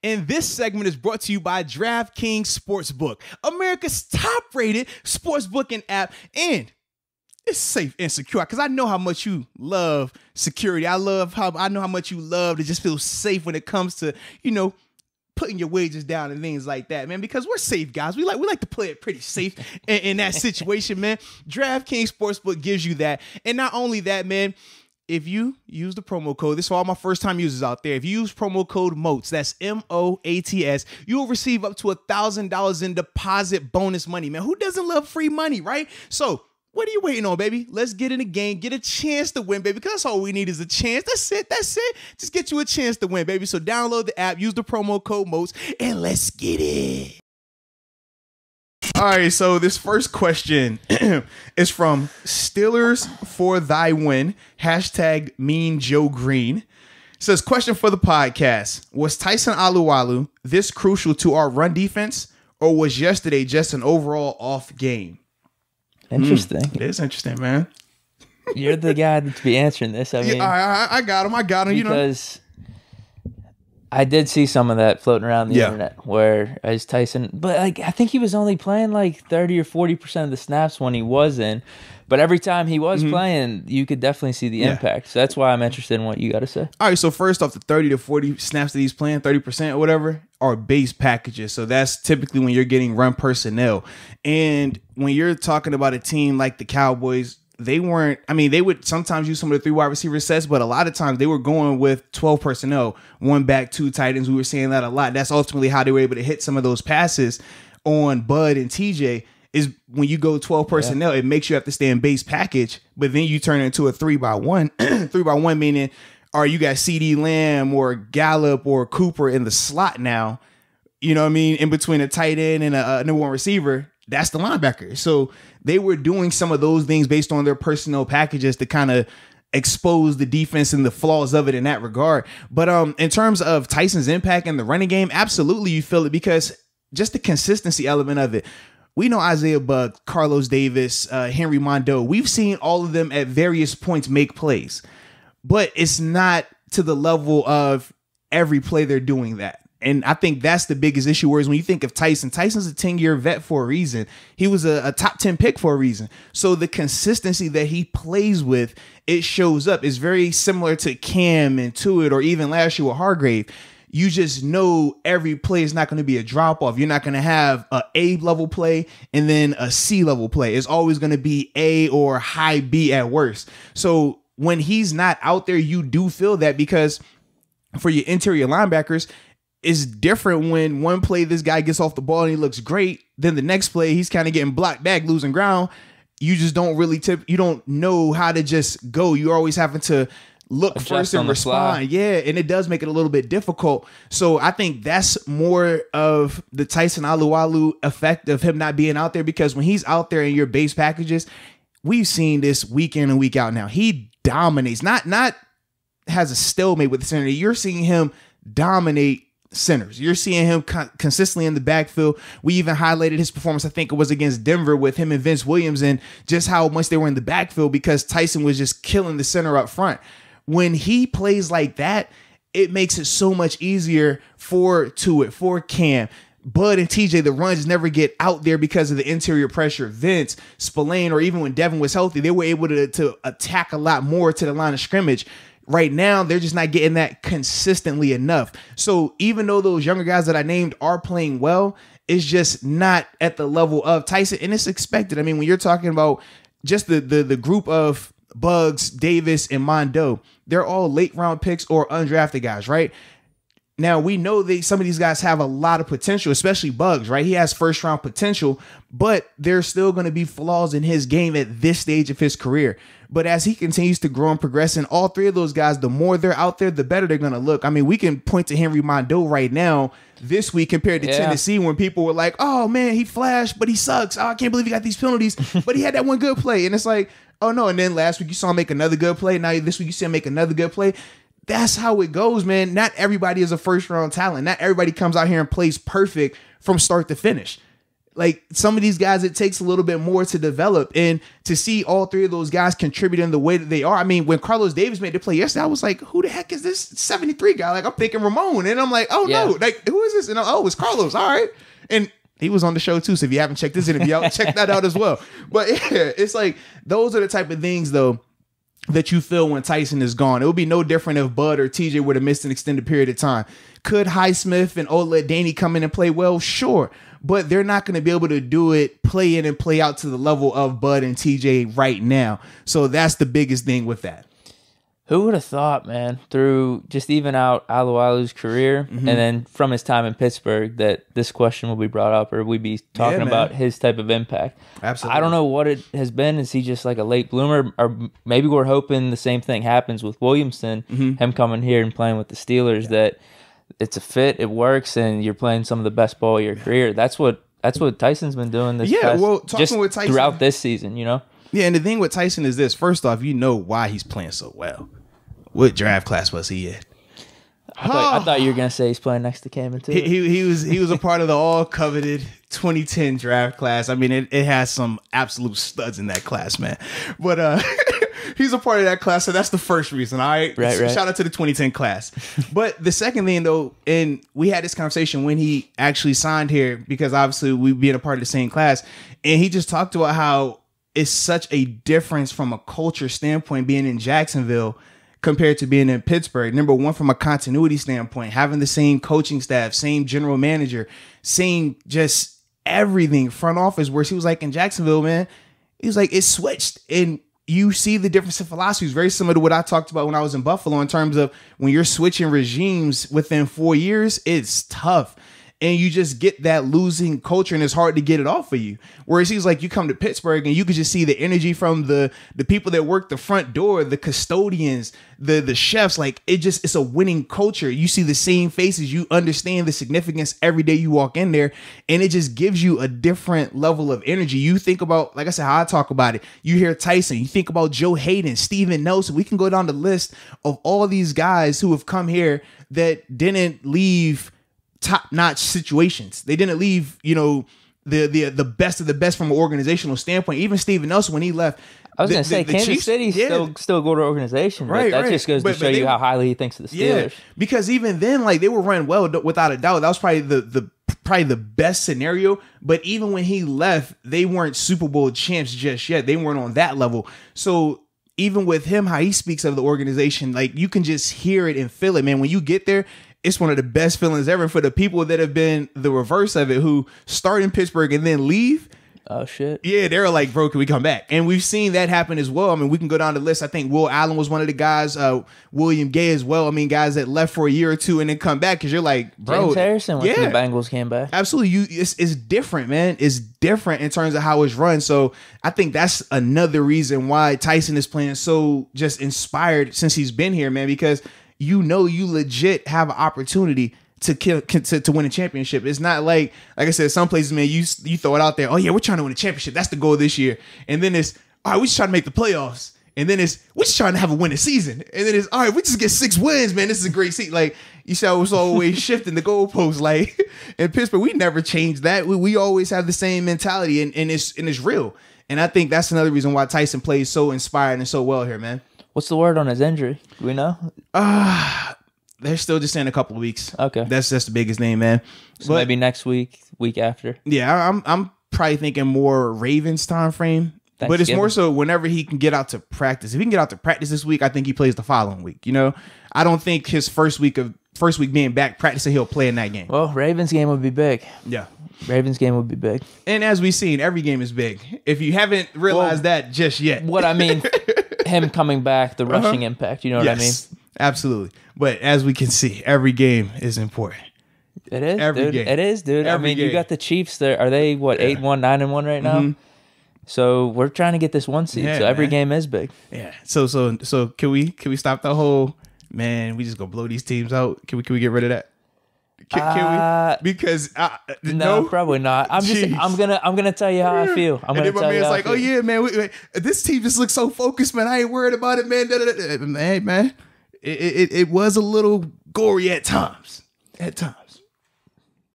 And this segment is brought to you by DraftKings Sportsbook, America's top-rated sportsbooking app, and it's safe and secure because I know how much you love security. I know how much you love to just feel safe when it comes to, putting your wages down and things like that, man, because we're safe guys. We like to play it pretty safe in that situation, man. DraftKings Sportsbook gives you that. And not only that, man, if you use the promo code, this is for all my first-time users out there. If you use promo code MOATS, that's MOATS, you will receive up to $1,000 in deposit bonus money, man. Who doesn't love free money, right? So what are you waiting on, baby? Let's get in the game, get a chance to win, baby, because that's all we need is a chance. That's it. Just get you a chance to win, baby. So download the app, use the promo code MOATS, and let's get it. All right, so this first question is from Steelers for Thy Win, hashtag Mean Joe Green. It says, question for the podcast. Was Tyson Alualu this crucial to our run defense, or was yesterday just an overall off game? Interesting. It is interesting, man. You're the guy to be answering this. I mean, I got him. Because I did see some of that floating around the internet where as Tyson, but I think he was only playing like 30 or 40% of the snaps when he wasn't. But every time he was playing, you could definitely see the impact. So that's why I'm interested in what you got to say. All right, so first off, the 30 to 40 snaps that he's playing, 30% or whatever, are base packages. So that's typically when you're getting run personnel. And when you're talking about a team like the Cowboys, they would sometimes use some of the 3 wide receiver sets, but a lot of times they were going with 12 personnel, 1 back, 2 tight ends. We were seeing that a lot. That's ultimately how they were able to hit some of those passes on Bud and TJ. Is when you go 12 personnel, it makes you have to stay in base package, but then you turn it into a 3-by-1. 3-by-1 meaning, you got CD Lamb or Gallup or Cooper in the slot now, you know what I mean, in between a tight end and a number 1 receiver. That's the linebacker. So they were doing some of those things based on their personnel packages to kind of expose the defense and the flaws of it in that regard. But in terms of Tyson's impact in the running game, absolutely you feel it because just the consistency element of it. We know Isaiah Buck, Carlos Davis, Henry Mondeau. We've seen all of them at various points make plays, but it's not to the level of every play they're doing that. And I think that's the biggest issue. Whereas when you think of Tyson's a 10-year vet for a reason. He was a top 10 pick for a reason. So the consistency that he plays with, it shows up. It's very similar to Cam and Tuitt or even last year with Hargrave. You just know every play is not going to be a drop off. You're not going to have a A level play and then a C level play. It's always going to be A or high B at worst. So when he's not out there, you do feel that because for your interior linebackers, it's different when one play this guy gets off the ball and he looks great. Then the next play he's kind of getting blocked back, losing ground. You just don't really you don't know how to just go. You're always having to look adjust first and respond. Yeah, and it does make it a little bit difficult. So I think that's more of the Tyson Alualu effect of him not being out there, because when he's out there in your base packages, we've seen this week in and week out now. He dominates, not has a stalemate with the center. You're seeing him dominate centers. You're seeing him consistently in the backfield. We even highlighted his performance, I think it was against Denver, with him and Vince Williams, and just how much they were in the backfield because Tyson was just killing the center up front. When he plays like that, it makes it so much easier for Tuitt, for Cam, Bud and TJ. The runs never get out there because of the interior pressure. Vince, Spillane, or even when Devin was healthy, they were able to attack a lot more to the line of scrimmage. Right now, they're just not getting that consistently enough. So even though those younger guys that I named are playing well, it's just not at the level of Tyson, and it's expected. I mean, when you're talking about just the group of Bugs, Davis, and Mondeau, they're all late round picks or undrafted guys, right? Now, we know that some of these guys have a lot of potential, especially Bugs, right? He has first round potential, but there's still going to be flaws in his game at this stage of his career. But as he continues to grow and progress, and all 3 of those guys, the more they're out there, the better they're going to look. I mean, we can point to Henry Mondeau right now this week compared to Tennessee, when people were like, oh man, he flashed, but he sucks. Oh, I can't believe he got these penalties, but he had that one good play. And it's like, oh no. And then last week you saw him make another good play. Now this week you see him make another good play. That's how it goes, man. Not everybody is a first round talent. Not everybody comes out here and plays perfect from start to finish. Like some of these guys, it takes a little bit more to develop, and to see all three of those guys contribute in the way that they are. I mean, when Carlos Davis made the play yesterday, I was like, who the heck is this 73 guy? Like, I'm thinking Ramon, and I'm like, oh no, like, who is this? And it's Carlos. All right. And he was on the show too. So if you haven't checked this interview out, check that out as well. But yeah, it's like, those are the type of things though that you feel when Tyson is gone. It would be no different if Bud or TJ would have missed an extended period of time. Could Highsmith and Ola Danny come in and play well? Sure. But they're not going to be able to do it, play in and play out to the level of Bud and TJ right now. So that's the biggest thing with that. Who would have thought, man, through just even out Alualu's career and then from his time in Pittsburgh, that this question will be brought up, or we'd be talking about his type of impact. Absolutely. I don't know what it has been. Is he just like a late bloomer? Or maybe we're hoping the same thing happens with Williamson, him coming here and playing with the Steelers, that it's a fit, it works, and you're playing some of the best ball of your career. That's what Tyson's been doing this talking with Tyson throughout this season, you know? Yeah, and the thing with Tyson is this. First off, you know why he's playing so well. What draft class was he in? I thought you were gonna say he's playing next to Cam too. He was a part of the all coveted 2010 draft class. I mean, it has some absolute studs in that class, man. But he's a part of that class, so that's the first reason. All right, right. Shout out to the 2010 class. But the second thing, though, and we had this conversation when he actually signed here, because obviously we being a part of the same class, and he just talked about how it's such a difference from a culture standpoint being in Jacksonville compared to being in Pittsburgh. Number one, from a continuity standpoint, having the same coaching staff, same general manager, same just everything, front office, where he was like, in Jacksonville, man, he was like, it switched. And you see the difference in philosophies, very similar to what I talked about when I was in Buffalo, in terms of when you're switching regimes within 4 years, it's tough. And you just get that losing culture, and it's hard to get it off of you. Whereas he's like, you come to Pittsburgh and you could just see the energy from the people that work the front door, the custodians, the chefs. Like, it's a winning culture. You see the same faces. You understand the significance every day you walk in there, and it just gives you a different level of energy. You think about, like I said, how I talk about it. You hear Tyson, you think about Joe Hayden, Steven Nelson. We can go down the list of all these guys who have come here that didn't leave top-notch situations. They didn't leave, the best of the best from an organizational standpoint. Even Steven Nelson, when he left, I was going to say, Kansas Chiefs, City still go to organization. Right, that just goes to show you how highly he thinks of the Steelers. Yeah, because even then, like, they were run well, without a doubt. That was probably the best scenario. But even when he left, they weren't Super Bowl champs just yet. They weren't on that level. So even with him, how he speaks of the organization, like, you can just hear it and feel it, man. When you get there, it's one of the best feelings ever. For the people that have been the reverse of it, who start in Pittsburgh and then leave. Oh, shit. Yeah, they're like, bro, can we come back? And we've seen that happen as well. I mean, we can go down the list. I think Will Allen was one of the guys, William Gay as well. I mean, guys that left for a year or two and then come back, because you're like, bro. James Harrison went to the Bengals, came back. Absolutely. It's different, man. It's different in terms of how it's run. So I think that's another reason why Tyson is playing so just inspired since he's been here, man, because you legit have an opportunity to win a championship. It's not like I said, some places, man, you throw it out there. Oh yeah, we're trying to win a championship. That's the goal this year. And then it's, all right, we're just trying to make the playoffs. And then it's, we're just trying to have a winning season. And then it's, all right, we just get 6 wins, man. This is a great season. Like, you said, it was always shifting the goalposts. Like, in Pittsburgh, we never changed that. We always have the same mentality, and it's real. And I think that's another reason why Tyson plays so inspired and so well here, man. What's the word on his injury? Do we know? They're still just saying a couple of weeks. Okay, that's the biggest name, man. So maybe next week after. Yeah, I'm probably thinking more Ravens time frame. But it's more so whenever he can get out to practice. If he can get out to practice this week, I think he plays the following week. I don't think his first week being back practicing, he'll play in that game. Well, Ravens game would be big. Yeah. Ravens game would be big. And as we've seen, every game is big. If you haven't realized that just yet. What I mean, him coming back, the rushing impact, you know what I mean? Absolutely. But as we can see, every game is important. It is, dude. It is, dude. I mean, you got the Chiefs there. Are they, 8-1, 9-1 right now? Mm-hmm. So we're trying to get this 1 seed. So every game is big. Yeah. So can we stop the whole, man, we just gonna blow these teams out? Can we get rid of that? Can we? Because no, probably not. I'm gonna tell you how I feel. I'm gonna tell you. Like, oh yeah, man, this team just looks so focused, man. I ain't worried about it, man. Hey, man, it was a little gory at times.